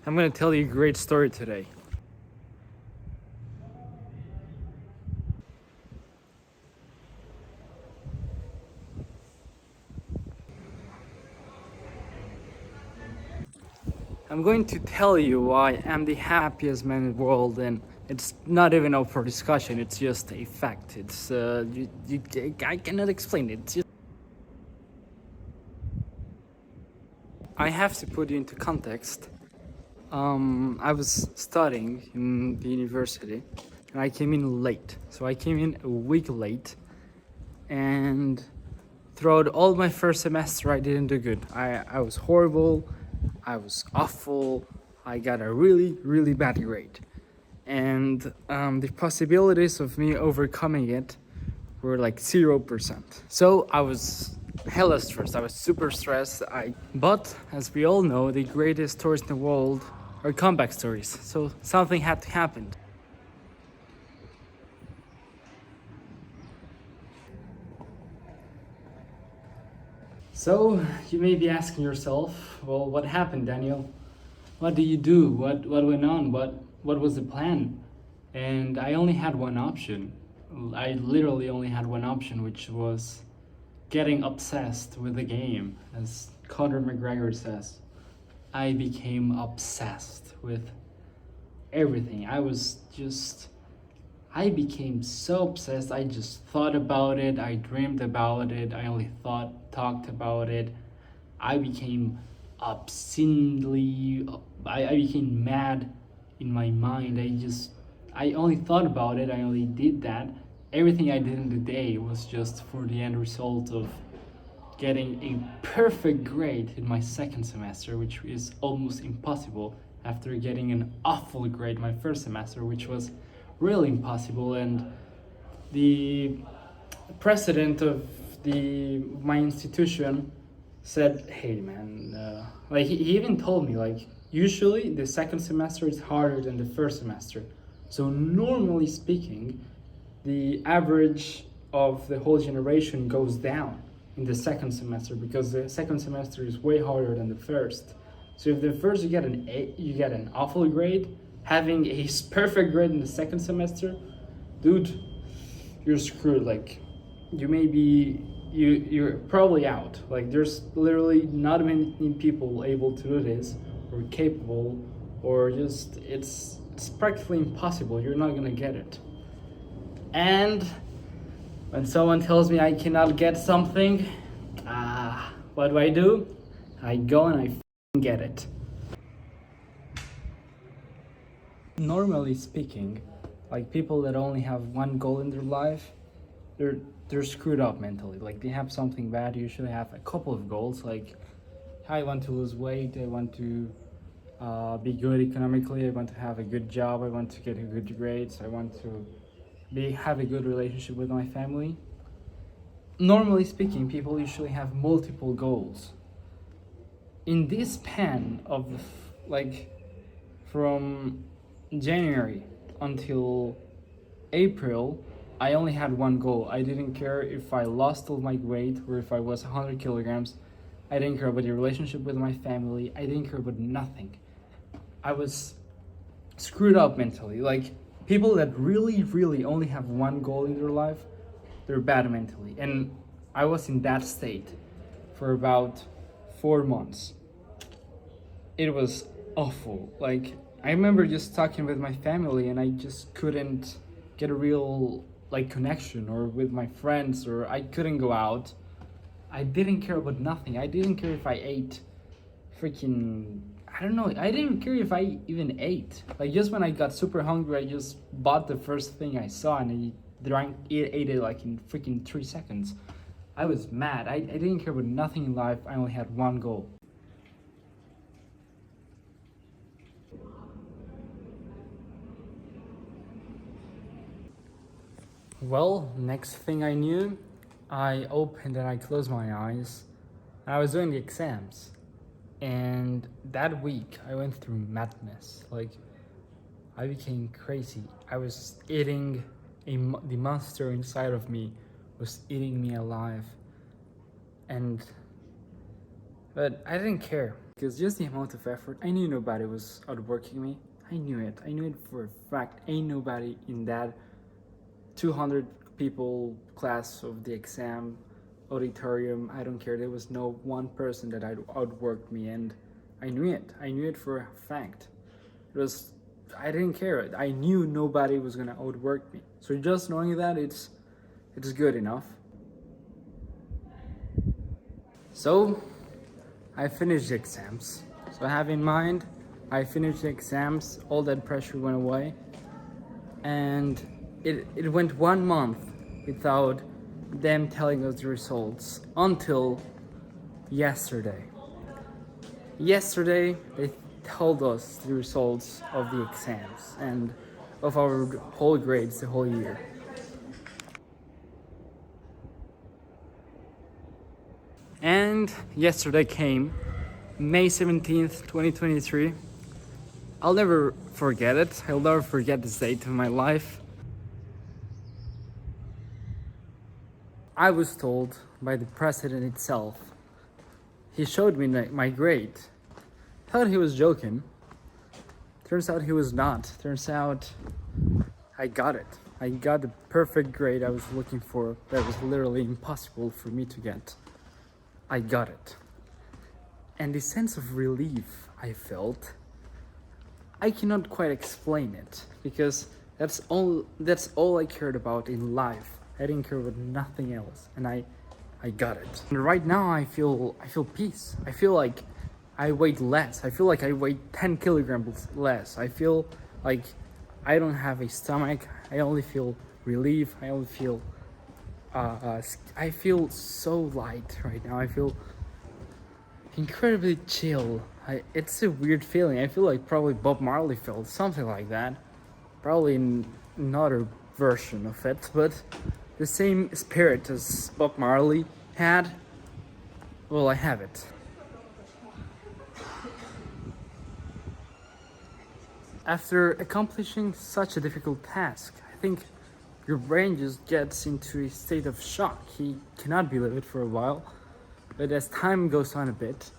I'm gonna tell you a great story today. I'm going to tell you why I'm the happiest man in the world, and it's not even up for discussion. It's just a fact. I cannot explain it. It's just, I have to put you into context. I was studying in the university, and I came in late. So I came in a week late, and throughout all my first semester, I didn't do good. I was horrible. I was awful. I got a really bad grade. And the possibilities of me overcoming it were like 0%. So I was hella stressed. I was super stressed. But as we all know, the greatest stories in the world are comeback stories. So something had to happen. So you may be asking yourself, well, what happened, Daniel? What did you do? What went on? What was the plan? And I only had one option. I literally only had one option, which was getting obsessed with the game, as Conor McGregor says. I became obsessed with everything. I became so obsessed. I just thought about it. I dreamed about it. I only talked about it. I became obscenely, I became mad in my mind. I only thought about it. I only did that. Everything I did in the day was just for the end result of getting a perfect grade in my second semester, which is almost impossible after getting an awful grade my first semester, which was really impossible. And the president of my institution said, "Hey man," like he even told me, like, usually the second semester is harder than the first semester. So normally speaking, the average of the whole generation goes down in the second semester because the second semester is way harder than the first. So if the first you get an A, you get an awful grade. Having a perfect grade in the second semester, dude, you're screwed. Like, you're probably out. Like, there's literally not many people able to do this or capable, or just it's practically impossible. You're not gonna get it. And when someone tells me I cannot get something, what do? I go and I get it. Normally speaking, like people that only have one goal in their life, they're screwed up mentally. Like they have something bad. You usually have a couple of goals. Like I want to lose weight. I want to be good economically. I want to have a good job. I want to get a good grades. I want to have a good relationship with my family. Normally speaking, people usually have multiple goals. In this span of like from January until April, I only had one goal. I didn't care if I lost all my weight or if I was 100 kilograms. I didn't care about the relationship with my family. I didn't care about nothing. I was screwed up mentally. Like people that really only have one goal in their life, they're bad mentally. And I was in that state for about 4 months. It was awful. Like I remember just talking with my family and I just couldn't get a real like connection or with my friends, or I couldn't go out. I didn't care about nothing. I didn't care if I ate freaking, I don't know. I didn't care if I even ate. Like just when I got super hungry, I just bought the first thing I saw and ate it like in freaking 3 seconds. I was mad. I didn't care about nothing in life. I only had one goal. Well, next thing I knew, I opened and I closed my eyes. And I was doing the exams. And that week, I went through madness. Like, I became crazy. I was eating, the monster inside of me was eating me alive. But I didn't care. because just the amount of effort, I knew nobody was outworking me. I knew it. I knew it for a fact. Ain't nobody in that 200 people class of the exam auditorium, I don't care, there was no one person that outworked me, and I knew it. I knew it for a fact. It was, I didn't care. I knew nobody was gonna outwork me. So just knowing that, it's good enough. So I finished the exams. So have in mind, I finished the exams, all that pressure went away, and it went 1 month without them telling us the results until yesterday. Yesterday, they told us the results of the exams and of our whole grades the whole year. And yesterday came, May 17th, 2023. I'll never forget it. I'll never forget this date in my life. I was told by the president itself. He showed me my grade. Thought he was joking. Turns out he was not. Turns out I got it. I got the perfect grade I was looking for that was literally impossible for me to get. I got it. And the sense of relief I felt, I cannot quite explain it, because that's all I cared about in life. I didn't care about nothing else, and I got it. And right now I feel peace. I feel like I weigh less. I feel like I weigh 10 kilograms less. I feel like I don't have a stomach. I only feel relief. I only feel I feel so light right now. I feel incredibly chill. It's a weird feeling. I feel like probably Bob Marley felt something like that. Probably another version of it, but the same spirit as Bob Marley had. Well, I have it. After accomplishing such a difficult task, I think your brain just gets into a state of shock. He cannot believe it for a while, but as time goes on a bit,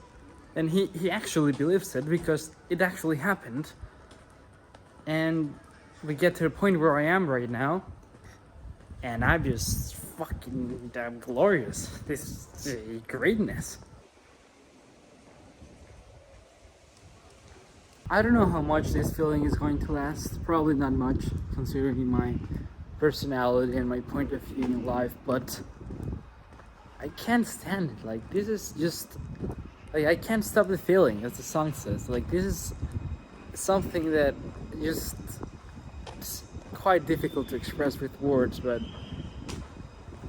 and he actually believes it because it actually happened, and we get to the point where I am right now, and I'm just fucking damn glorious. This is a greatness. I don't know how much this feeling is going to last. Probably not much, considering my personality and my point of view in life, but I can't stand it. Like, this is just, like, I can't stop the feeling, as the song says. Like, this is something that just, it's quite difficult to express with words, but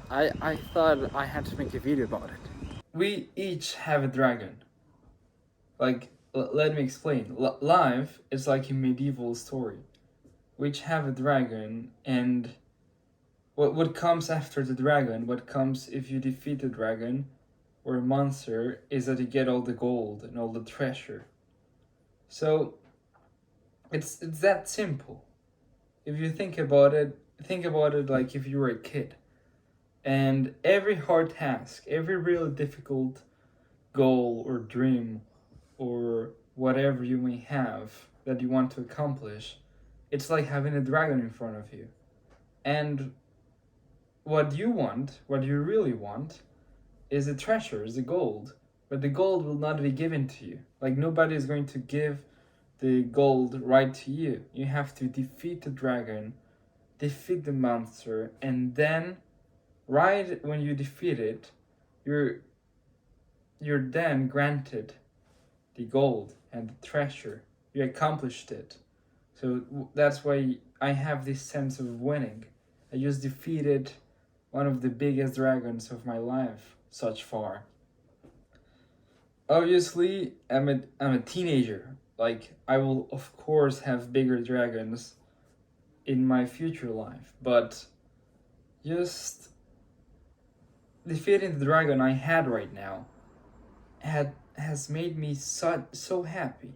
I thought I had to make a video about it. We each have a dragon. Like, let me explain. Life is like a medieval story. We each have a dragon, and what comes after the dragon, what comes if you defeat the dragon or a monster, is that you get all the gold and all the treasure. So it's that simple. If you think about it like if you were a kid. And every hard task, every really difficult goal or dream or whatever you may have that you want to accomplish, it's like having a dragon in front of you. And what you really want, is the treasure, is the gold. But the gold will not be given to you. Like, nobody is going to give the gold right to you. You have to defeat the dragon, defeat the monster, and then right when you defeat it, you're then granted the gold and the treasure. You accomplished it. So that's why I have this sense of winning. I just defeated one of the biggest dragons of my life such far. Obviously, I'm a teenager. Like, I will of course have bigger dragons in my future life, but just defeating the dragon I had right now has made me so happy.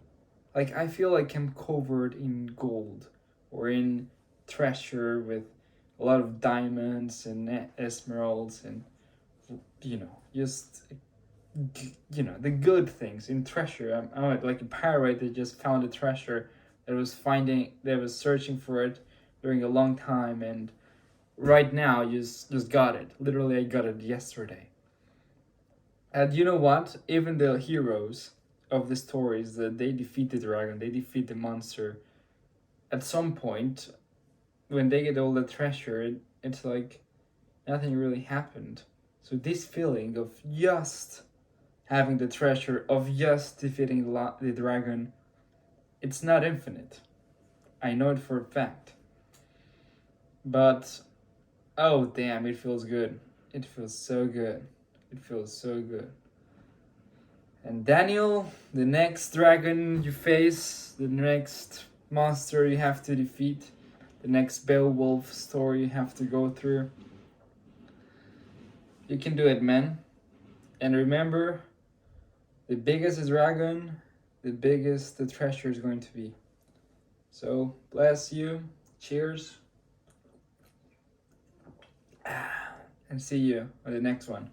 Like, I feel like I'm covered in gold or in treasure with a lot of diamonds and emeralds and, just the good things in treasure. I'm like a pirate that just found a treasure that was searching for it during a long time, and right now just got it. Literally, I got it yesterday. And you know what? Even the heroes of the stories that they defeat the dragon, they defeat the monster. At some point, when they get all the treasure, it's like nothing really happened. So this feeling of just having the treasure, of just defeating the dragon, it's not infinite. I know it for a fact. But oh damn, it feels good. It feels so good. It feels so good. And Daniel, the next dragon you face, the next monster you have to defeat, the next Beowulf story you have to go through. You can do it, man. And remember, the biggest the dragon, the biggest the treasure is going to be. So, bless you. Cheers. And see you on the next one.